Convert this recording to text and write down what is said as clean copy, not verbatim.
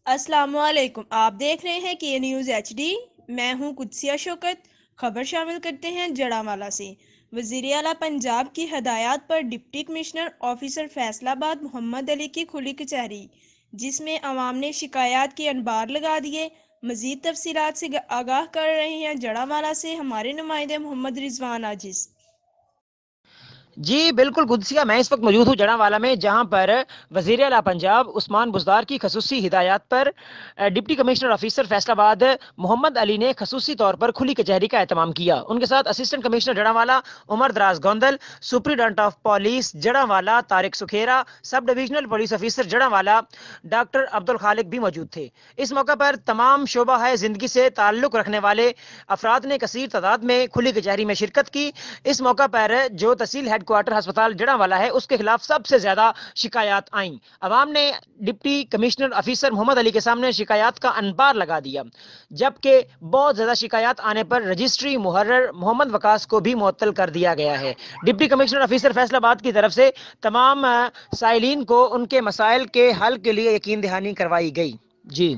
السلام علیکم، آپ دیکھ رہے ہیں کے نیوز ایچ ڈی۔ میں ہوں قدسیہ شوکت۔ خبر شامل کرتے ہیں جڑاوالا سے۔ وزیر اعلیٰ پنجاب کی ہدایات پر ڈپٹی کمشنر آفیسر فیصل آباد محمد علی کی کھلی کچہری، جس میں عوام نے شکایات کے انبار لگا دیے۔ مزید تفصیلات سے آگاہ کر رہے ہیں جڑاوالا سے ہمارے نمائندے محمد رضوان عاجز۔ جی بالکل قدسیہ، میں اس وقت موجود ہوں جڑاوالا میں، جہاں پر وزیر اعلیٰ پنجاب عثمان بزدار کی خصوصی ہدایات پر ڈپٹی کمشنر آفیسر فیصل آباد محمد علی نے خصوصی طور پر کھلی کچہری کا اہتمام کیا۔ ان کے ساتھ assistant commissioner Jaranwala Umar Daraz Gondal, superintendent of police Jaranwala Tariq Sukhera, sub divisional police officer Jaranwala doctor Abdulkhaliq بھی موجود تھے۔ اس موقع پر تمام شعبہ زندگی سے تعلق رکھنے والے افراد نے کثیر تعداد میں کھلی کچہری میں شرکت کی۔ اس موقع پر جو تحصیل ہیڈ کوارٹر ہسپتال جڑاوالا ہے، اس کے خلاف سب سے زیادہ شکایات آئیں۔ عوام نے ڈپٹی کمشنر آفیسر محمد علی کے سامنے شکایات کا انبار لگا دیا، جبکہ بہت زیادہ شکایات آنے پر رجسٹری محرر محمد وقاص کو بھی معطل کر دیا گیا ہے۔ ڈپٹی کمشنر آفیسر فیصل آباد کی طرف سے تمام سائلین کو ان کے مسائل کے حل کے لیے یقین دہانی کروائی گئی۔ جی